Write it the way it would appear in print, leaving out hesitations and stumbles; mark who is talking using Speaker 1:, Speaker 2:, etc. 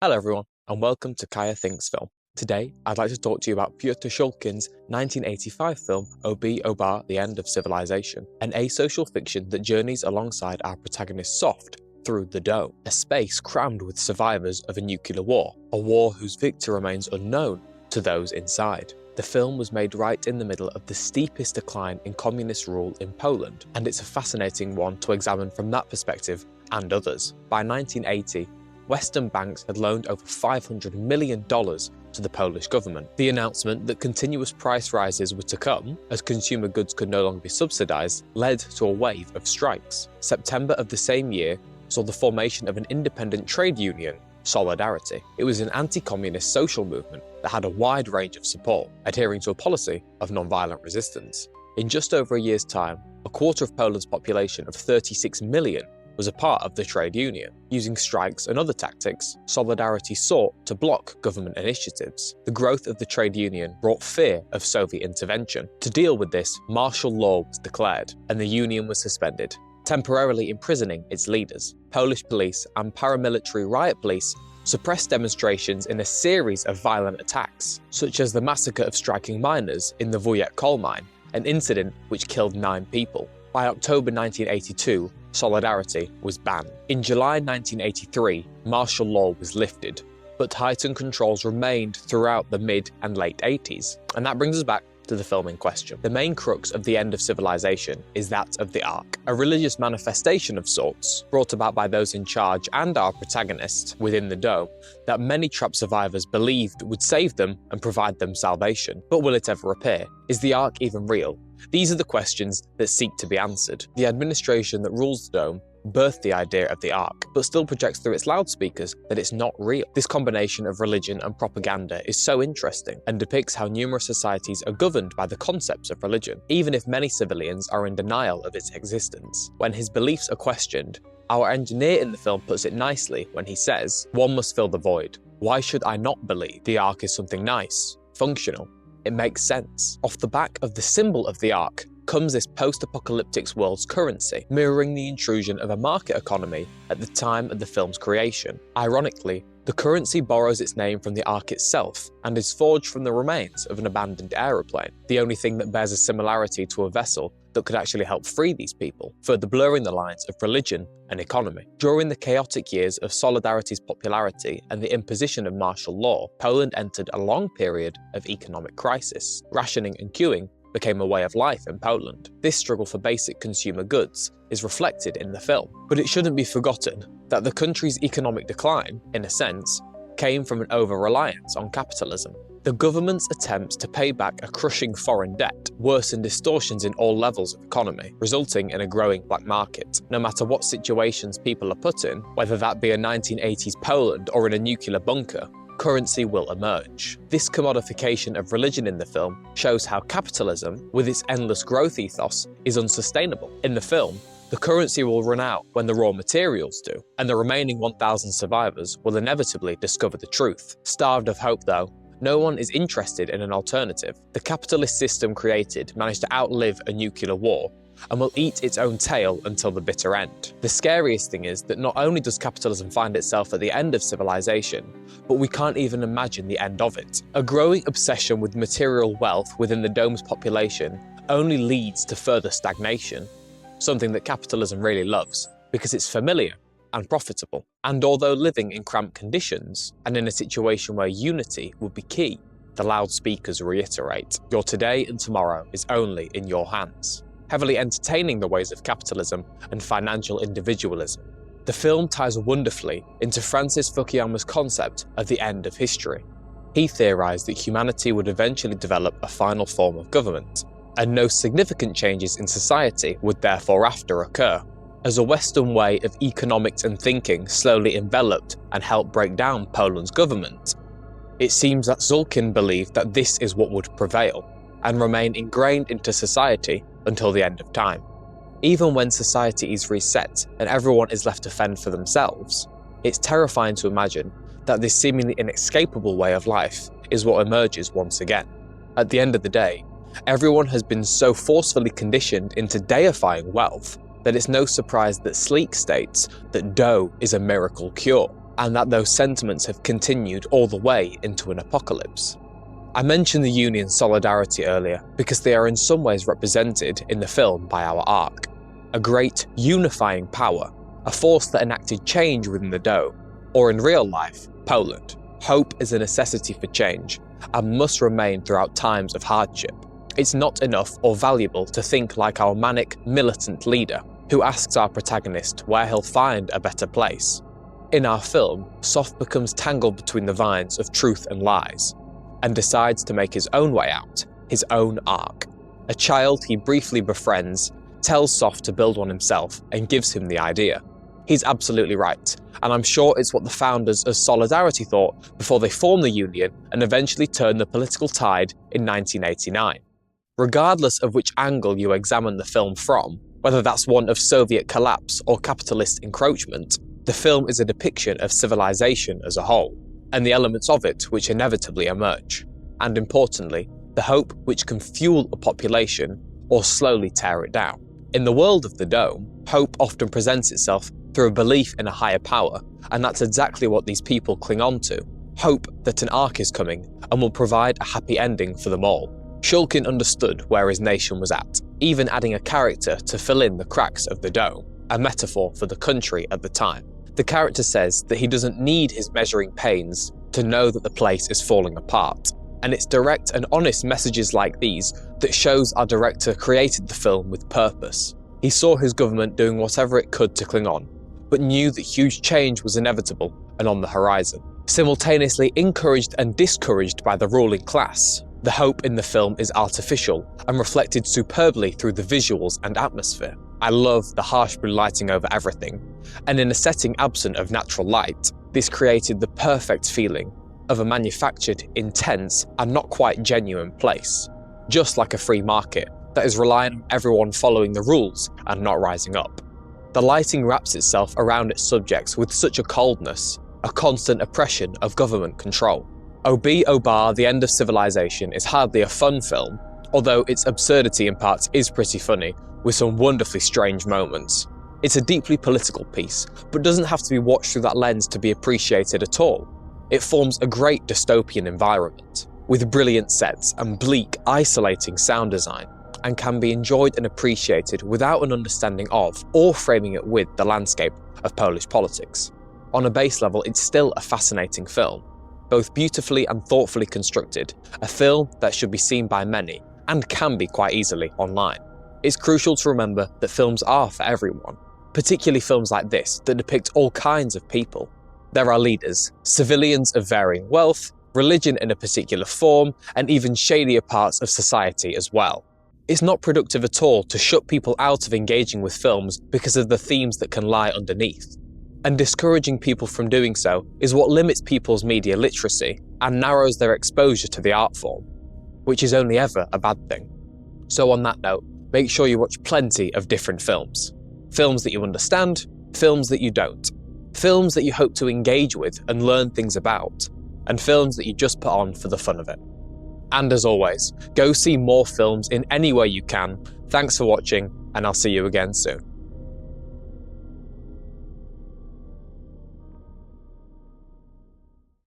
Speaker 1: Hello everyone, and welcome to Kaya Thinks Film. Today, I'd like to talk to you about Pyotr Shulkin's 1985 film Obi Obar, The End of Civilization, an asocial fiction that journeys alongside our protagonist Soft through the Dome, a space crammed with survivors of a nuclear war, a war whose victor remains unknown to those inside. The film was made right in the middle of the steepest decline in communist rule in Poland, and it's a fascinating one to examine from that perspective and others. By 1980, Western banks had loaned over $500 million to the Polish government. The announcement that continuous price rises were to come, as consumer goods could no longer be subsidized, led to a wave of strikes. September of the same year saw the formation of an independent trade union, Solidarity. It was an anti-communist social movement that had a wide range of support, adhering to a policy of non-violent resistance. In just over a year's time, a quarter of Poland's population of 36 million was a part of the trade union. Using strikes and other tactics, Solidarity sought to block government initiatives. The growth of the trade union brought fear of Soviet intervention. To deal with this, martial law was declared, and the union was suspended, temporarily imprisoning its leaders. Polish police and paramilitary riot police suppressed demonstrations in a series of violent attacks, such as the massacre of striking miners in the Wujek coal mine, an incident which killed 9 people. By October 1982, Solidarity was banned. In July 1983, martial law was lifted, but heightened controls remained throughout the mid and late 80s. And that brings us back to the film in question. The main crux of The End of Civilization is that of the Ark, a religious manifestation of sorts, brought about by those in charge and our protagonist within the Dome, that many trapped survivors believed would save them and provide them salvation. But will it ever appear? Is the Ark even real? These are the questions that seek to be answered. The administration that rules the Dome birthed the idea of the Ark, but still projects through its loudspeakers that it's not real. This combination of religion and propaganda is so interesting and depicts how numerous societies are governed by the concepts of religion, even if many civilians are in denial of its existence. When his beliefs are questioned, our engineer in the film puts it nicely when he says, "One must fill the void. Why should I not believe the Ark is something nice, functional? It makes sense." Off the back of the symbol of the Ark comes this post-apocalyptic world's currency, mirroring the intrusion of a market economy at the time of the film's creation. Ironically, the currency borrows its name from the Ark itself and is forged from the remains of an abandoned aeroplane, the only thing that bears a similarity to a vessel that could actually help free these people, further blurring the lines of religion and economy. During the chaotic years of Solidarity's popularity and the imposition of martial law, Poland entered a long period of economic crisis. Rationing and queuing became a way of life in Poland. This struggle for basic consumer goods is reflected in the film. But it shouldn't be forgotten that the country's economic decline, in a sense, came from an over-reliance on capitalism. The government's attempts to pay back a crushing foreign debt worsened distortions in all levels of economy, resulting in a growing black market. No matter what situations people are put in, whether that be a 1980s Poland or in a nuclear bunker, currency will emerge. This commodification of religion in the film shows how capitalism, with its endless growth ethos, is unsustainable. In the film, the currency will run out when the raw materials do, and the remaining 1,000 survivors will inevitably discover the truth. Starved of hope though, no one is interested in an alternative. The capitalist system created managed to outlive a nuclear war and will eat its own tail until the bitter end. The scariest thing is that not only does capitalism find itself at the end of civilization, but we can't even imagine the end of it. A growing obsession with material wealth within the Dome's population only leads to further stagnation, something that capitalism really loves because it's familiar and profitable. And although living in cramped conditions and in a situation where unity would be key, the loudspeakers reiterate, your today and tomorrow is only in your hands, heavily entertaining the ways of capitalism and financial individualism. The film ties wonderfully into Francis Fukuyama's concept of the end of history. He theorized that humanity would eventually develop a final form of government, and no significant changes in society would therefore after occur. As a Western way of economics and thinking slowly enveloped and helped break down Poland's government, it seems that Shulkin believed that this is what would prevail and remain ingrained into society until the end of time. Even when society is reset and everyone is left to fend for themselves, it's terrifying to imagine that this seemingly inescapable way of life is what emerges once again. At the end of the day, everyone has been so forcefully conditioned into deifying wealth that it's no surprise that Sleek states that dough is a miracle cure. and that those sentiments have continued all the way into an apocalypse. I mentioned the Union's solidarity earlier because they are in some ways represented in the film by our arc. A great unifying power, a force that enacted change within the Dome, or in real life, Poland. Hope is a necessity for change and must remain throughout times of hardship. It's not enough or valuable to think like our manic, militant leader, who asks our protagonist where he'll find a better place. In our film, Soft becomes tangled between the vines of truth and lies, and decides to make his own way out, his own arc. A child he briefly befriends tells Soft to build one himself and gives him the idea. He's absolutely right, and I'm sure it's what the founders of Solidarity thought before they formed the Union and eventually turned the political tide in 1989. Regardless of which angle you examine the film from, whether that's one of Soviet collapse or capitalist encroachment, the film is a depiction of civilization as a whole, and the elements of it which inevitably emerge, and importantly, the hope which can fuel a population or slowly tear it down. In the world of the Dome, hope often presents itself through a belief in a higher power, and that's exactly what these people cling on to. Hope that an arc is coming and will provide a happy ending for them all. Shulkin understood where his nation was at, even adding a character to fill in the cracks of the Dome, a metaphor for the country at the time. The character says that he doesn't need his measuring pains to know that the place is falling apart, and it's direct and honest messages like these that shows our director created the film with purpose. He saw his government doing whatever it could to cling on, but knew that huge change was inevitable and on the horizon. Simultaneously encouraged and discouraged by the ruling class, the hope in the film is artificial and reflected superbly through the visuals and atmosphere. I love the harsh blue lighting over everything, and in a setting absent of natural light, this created the perfect feeling of a manufactured, intense, and not quite genuine place, just like a free market that is relying on everyone following the rules and not rising up. The lighting wraps itself around its subjects with such a coldness, a constant oppression of government control. Obi Obar, The End of Civilization is hardly a fun film, although its absurdity in parts is pretty funny, with some wonderfully strange moments. It's a deeply political piece, but doesn't have to be watched through that lens to be appreciated at all. It forms a great dystopian environment, with brilliant sets and bleak, isolating sound design, and can be enjoyed and appreciated without an understanding of, or framing it with, the landscape of Polish politics. On a base level, it's still a fascinating film, both beautifully and thoughtfully constructed, a film that should be seen by many, and can be quite easily online. It's crucial to remember that films are for everyone, particularly films like this that depict all kinds of people. There are leaders, civilians of varying wealth, religion in a particular form, and even shadier parts of society as well. It's not productive at all to shut people out of engaging with films because of the themes that can lie underneath. And discouraging people from doing so is what limits people's media literacy and narrows their exposure to the art form, which is only ever a bad thing. So on that note, make sure you watch plenty of different films. Films that you understand, films that you don't. Films that you hope to engage with and learn things about, and films that you just put on for the fun of it. And as always, go see more films in any way you can. Thanks for watching, and I'll see you again soon.